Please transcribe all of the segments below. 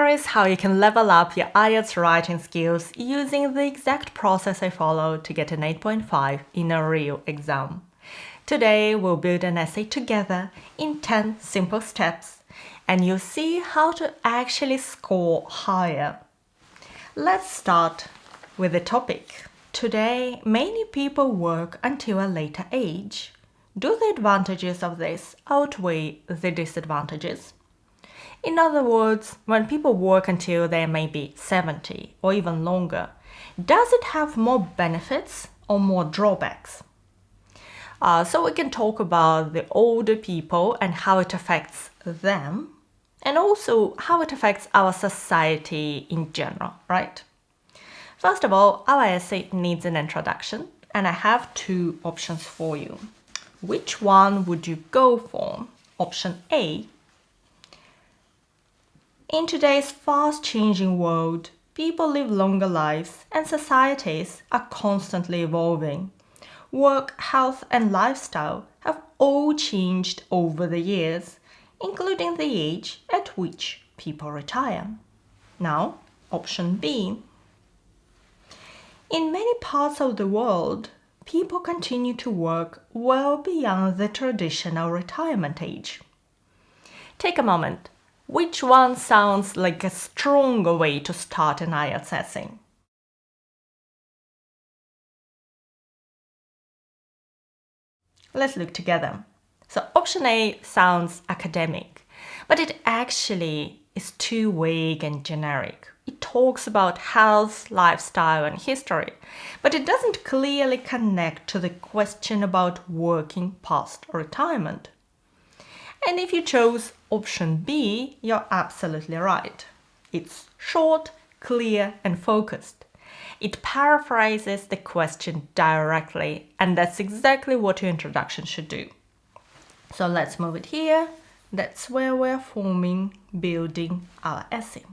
here is how you can level up your IELTS writing skills using the exact process I followed to get an 8.5 in a real exam. Today we'll build an essay together in 10 simple steps and you'll see how to actually score higher. Let's start with the topic. Today, many people work until a later age. Do the advantages of this outweigh the disadvantages? In other words, when people work until they may be 70 or even longer, does it have more benefits or more drawbacks? So we can talk about the older people and how it affects them, and also how it affects our society in general, right? First of all, our essay needs an introduction, and I have two options for you. Which one would you go for? Option A. In today's fast-changing world, people live longer lives and societies are constantly evolving. Work, health and lifestyle have all changed over the years, including the age at which people retire. Now, option B. In many parts of the world, people continue to work well beyond the traditional retirement age. Take a moment. Which one sounds like a stronger way to start an IELTS essay? Let's look together. So option A sounds academic, but it actually is too vague and generic. It talks about health, lifestyle and history, but it doesn't clearly connect to the question about working past retirement. And if you chose option B, you're absolutely right. It's short, clear and focused. It paraphrases the question directly, and that's exactly what your introduction should do. So let's move it here. That's where we're building our essay.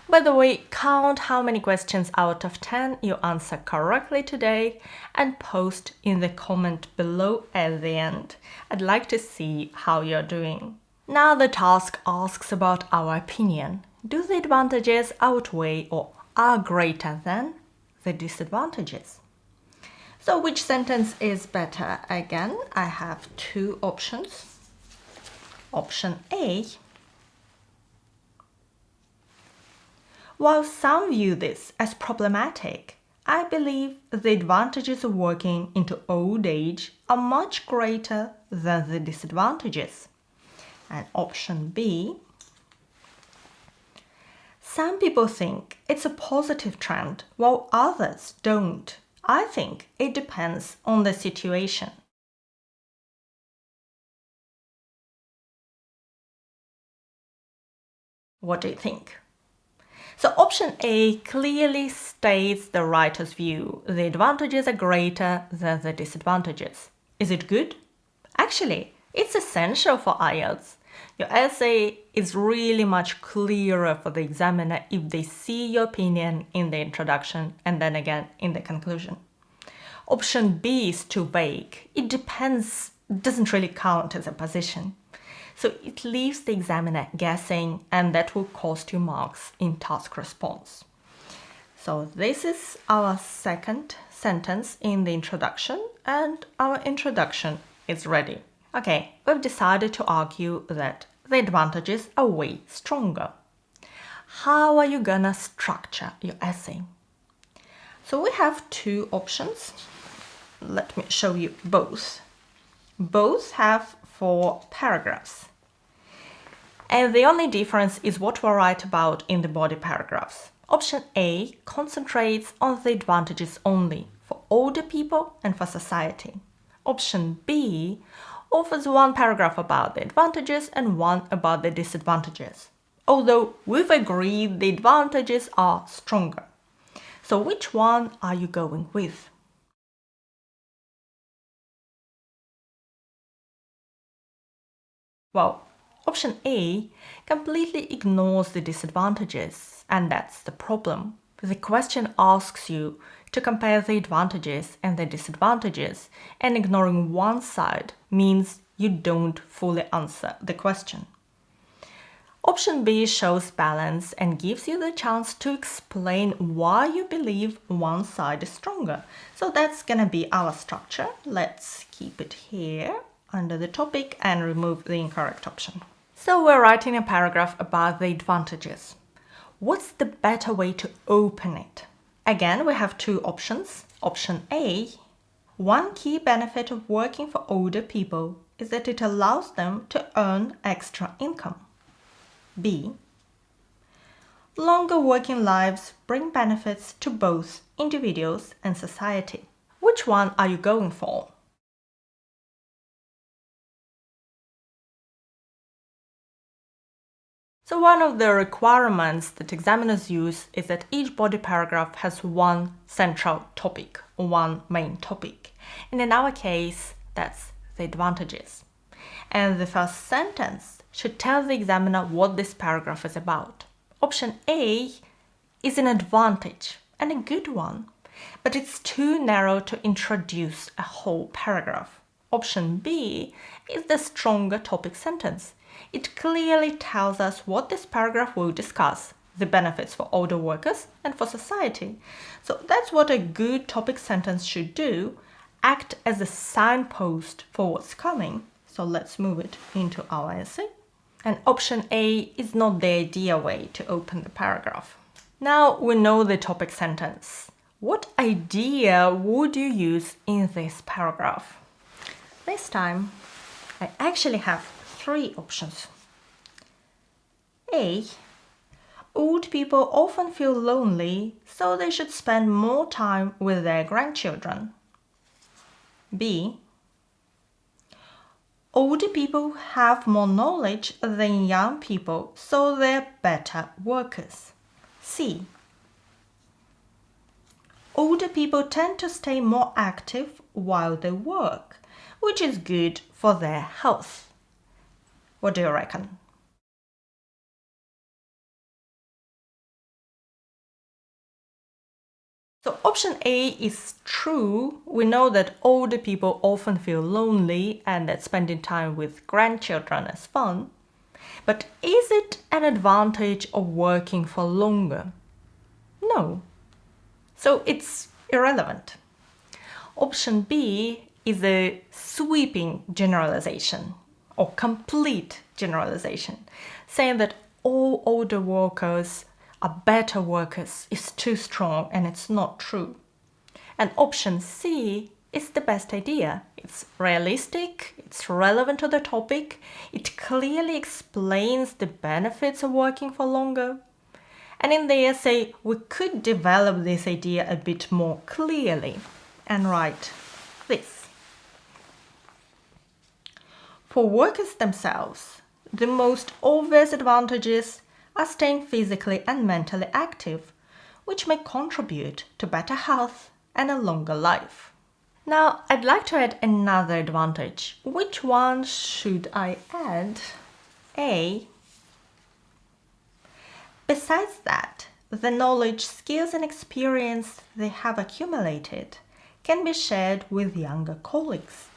By the way, count how many questions out of 10 you answer correctly today and post in the comment below at the end. I'd like to see how you're doing. Now the task asks about our opinion. Do the advantages outweigh or are greater than the disadvantages? So which sentence is better? Again, I have two options. Option A. While some view this as problematic, I believe the advantages of working into old age are much greater than the disadvantages. And option B. Some people think it's a positive trend, while others don't. I think it depends on the situation. What do you think? So option A clearly states the writer's view. The advantages are greater than the disadvantages. Is it good? Actually, it's essential for IELTS. Your essay is really much clearer for the examiner if they see your opinion in the introduction and then again in the conclusion. Option B is too vague. It depends, doesn't really count as a position. So it leaves the examiner guessing, and that will cost you marks in task response. So this is our second sentence in the introduction, and our introduction is ready. Okay, we've decided to argue that the advantages are way stronger. How are you gonna structure your essay? So we have two options. Let me show you both. Both have 4 paragraphs. And the only difference is what we write about in the body paragraphs. Option A concentrates on the advantages only for older people and for society. Option B offers 1 paragraph about the advantages and 1 about the disadvantages. Although we've agreed the advantages are stronger. So which one are you going with? Well, option A completely ignores the disadvantages, and that's the problem. The question asks you to compare the advantages and the disadvantages, and ignoring one side means you don't fully answer the question. Option B shows balance and gives you the chance to explain why you believe one side is stronger. So that's gonna be our structure. Let's keep it here under the topic and remove the incorrect option. So we're writing a paragraph about the advantages. What's the better way to open it? Again, we have two options. Option A, one key benefit of working for older people is that it allows them to earn extra income. B, longer working lives bring benefits to both individuals and society. Which one are you going for? So one of the requirements that examiners use is that each body paragraph has one central topic, one main topic. And in our case, that's the advantages. And the first sentence should tell the examiner what this paragraph is about. Option A is an advantage and a good one, but it's too narrow to introduce a whole paragraph. Option B is the stronger topic sentence. It clearly tells us what this paragraph will discuss, the benefits for older workers and for society. So that's what a good topic sentence should do, act as a signpost for what's coming. So let's move it into our essay. And option A is not the ideal way to open the paragraph. Now we know the topic sentence. What idea would you use in this paragraph? This time, I actually have three options. A, old people often feel lonely, so they should spend more time with their grandchildren. B, older people have more knowledge than young people, so they're better workers. C, older people tend to stay more active while they work, which is good for their health. What do you reckon? So option A is true. We know that older people often feel lonely and that spending time with grandchildren is fun. But is it an advantage of working for longer? No. So it's irrelevant. Option B is a sweeping generalization or complete generalization, saying that all older workers are better workers is too strong, and it's not true. And option C is the best idea. It's realistic, it's relevant to the topic, it clearly explains the benefits of working for longer. And in the essay, we could develop this idea a bit more clearly and write this. For workers themselves, the most obvious advantages are staying physically and mentally active, which may contribute to better health and a longer life. Now, I'd like to add another advantage. Which one should I add? A. Besides that, the knowledge, skills and experience they have accumulated can be shared with younger colleagues.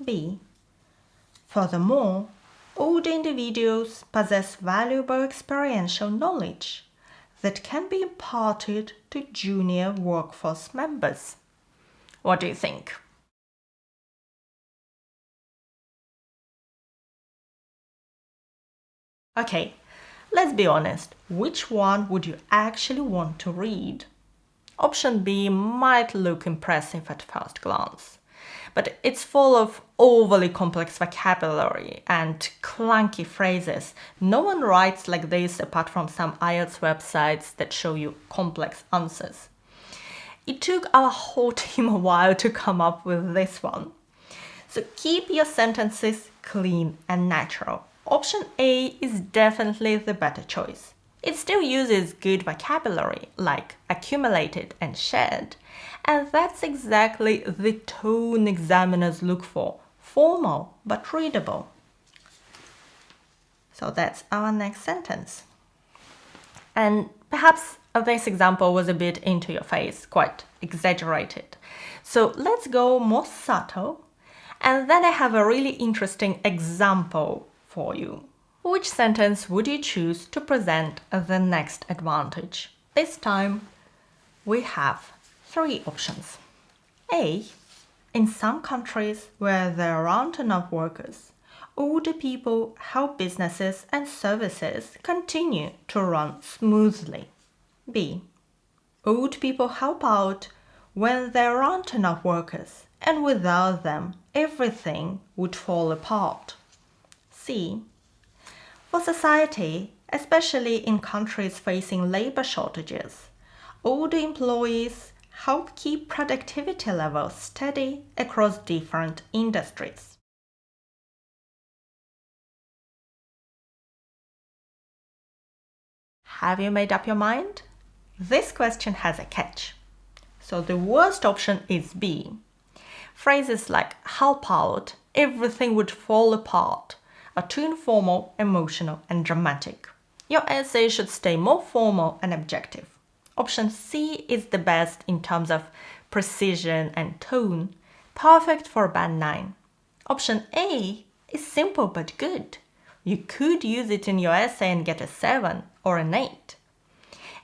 B. Furthermore, older individuals possess valuable experiential knowledge that can be imparted to junior workforce members. What do you think? Okay, let's be honest. Which one would you actually want to read? Option B might look impressive at first glance, but it's full of overly complex vocabulary and clunky phrases. No one writes like this apart from some IELTS websites that show you complex answers. It took our whole team a while to come up with this one. So keep your sentences clean and natural. Option A is definitely the better choice. It still uses good vocabulary like accumulated and shared, and that's exactly the tone examiners look for, formal but readable. So that's our next sentence. And perhaps this example was a bit into your face, quite exaggerated. So let's go more subtle, and then I have a really interesting example for you. Which sentence would you choose to present the next advantage? This time we have 3 options. A. In some countries where there aren't enough workers, older people help businesses and services continue to run smoothly. B. Old people help out when there aren't enough workers, and without them, everything would fall apart. C. For society, especially in countries facing labor shortages, older employees help keep productivity levels steady across different industries. Have you made up your mind? This question has a catch. So the worst option is B. Phrases like help out, everything would fall apart are too informal, emotional, and dramatic. Your essay should stay more formal and objective. Option C is the best in terms of precision and tone, perfect for Band 9. Option A is simple but good. You could use it in your essay and get a 7 or an 8.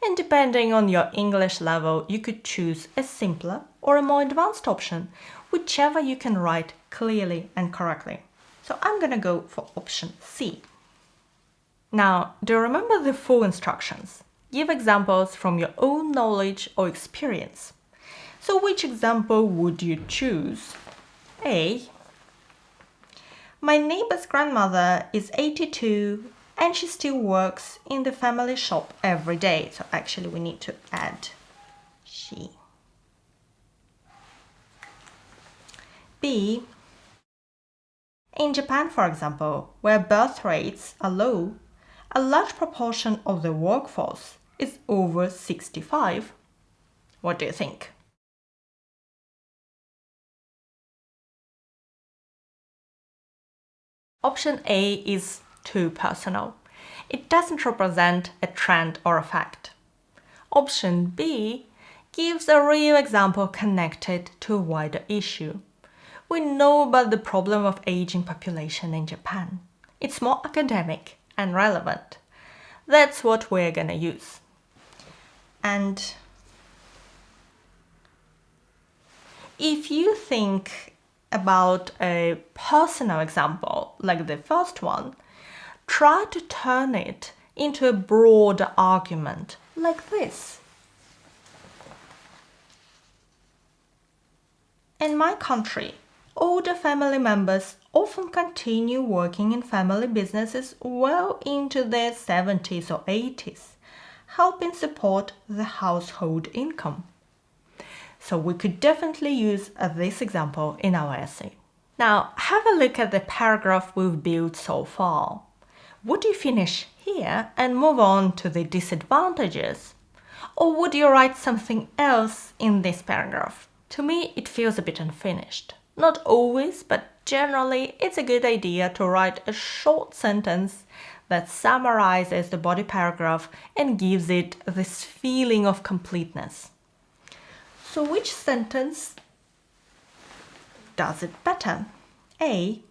And depending on your English level, you could choose a simpler or a more advanced option, whichever you can write clearly and correctly. So I'm going to go for option C. Now, do you remember the full instructions? Give examples from your own knowledge or experience. So which example would you choose? A. My neighbor's grandmother is 82 and she still works in the family shop every day. So actually we need to add she. B. In Japan, for example, where birth rates are low, a large proportion of the workforce is over 65. What do you think? Option A is too personal. It doesn't represent a trend or a fact. Option B gives a real example connected to a wider issue. We know about the problem of aging population in Japan. It's more academic and relevant. That's what we're going to use. And if you think about a personal example like the first one, try to turn it into a broader argument like this. In my country, older family members often continue working in family businesses well into their 70s or 80s, helping support the household income. So we could definitely use this example in our essay. Now, have a look at the paragraph we've built so far. Would you finish here and move on to the disadvantages? Or would you write something else in this paragraph? To me, it feels a bit unfinished. Not always, but generally, it's a good idea to write a short sentence that summarizes the body paragraph and gives it this feeling of completeness. So which sentence does it better? A.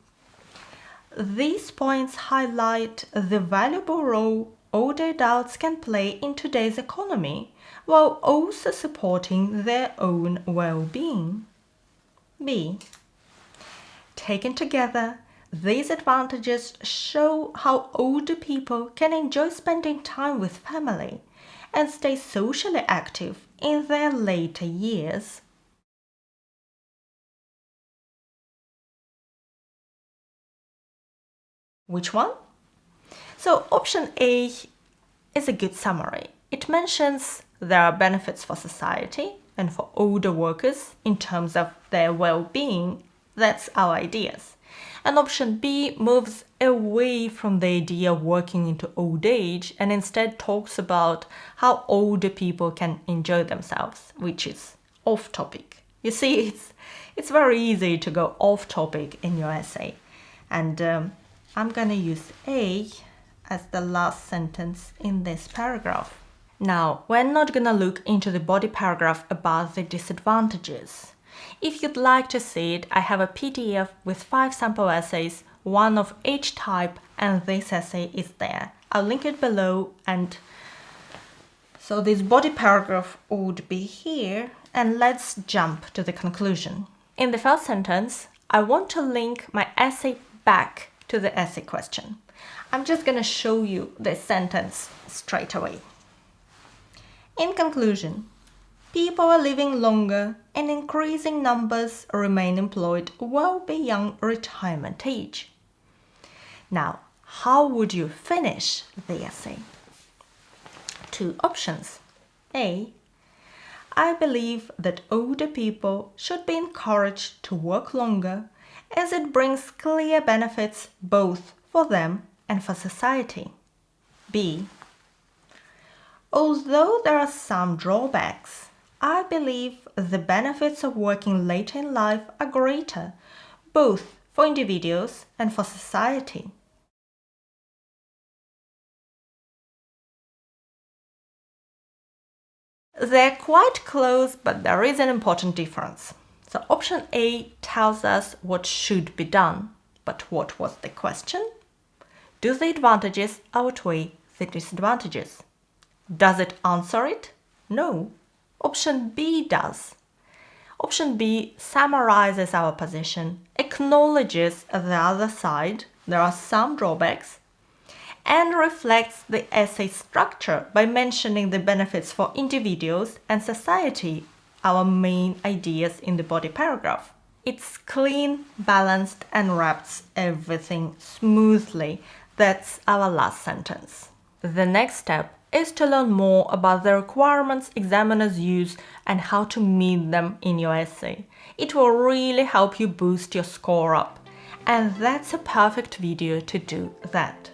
These points highlight the valuable role older adults can play in today's economy while also supporting their own well-being. B. Taken together, these advantages show how older people can enjoy spending time with family and stay socially active in their later years. Which one? So option A is a good summary. It mentions there are benefits for society and for older workers in terms of their well-being. That's our ideas. And option B moves away from the idea of working into old age and instead talks about how older people can enjoy themselves, which is off topic. You see, it's very easy to go off topic in your essay. And I'm going to use A as the last sentence in this paragraph. Now, we're not going to look into the body paragraph about the disadvantages. If you'd like to see it, I have a PDF with 5 sample essays, one of each type and this essay is there. I'll link it below, and so this body paragraph would be here, and let's jump to the conclusion. In the first sentence, I want to link my essay back to the essay question. I'm just going to show you this sentence straight away. In conclusion, people are living longer and increasing numbers remain employed well beyond retirement age. Now, how would you finish the essay? 2 options. A. I believe that older people should be encouraged to work longer as it brings clear benefits both for them and for society. B. Although there are some drawbacks, I believe the benefits of working later in life are greater, both for individuals and for society. They're quite close, but there is an important difference. So option A tells us what should be done, but what was the question? Do the advantages outweigh the disadvantages? Does it answer it? No. Option B does. Option B summarizes our position, acknowledges the other side, there are some drawbacks, and reflects the essay structure by mentioning the benefits for individuals and society, our main ideas in the body paragraph. It's clean, balanced, and wraps everything smoothly. That's our last sentence. The next step is to learn more about the requirements examiners use and how to meet them in your essay. It will really help you boost your score up, and that's a perfect video to do that.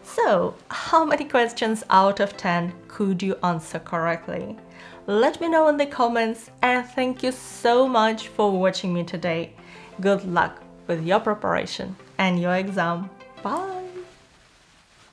So, how many questions out of 10 could you answer correctly? Let me know in the comments, and thank you so much for watching me today. Good luck with your preparation and your exam. Bye!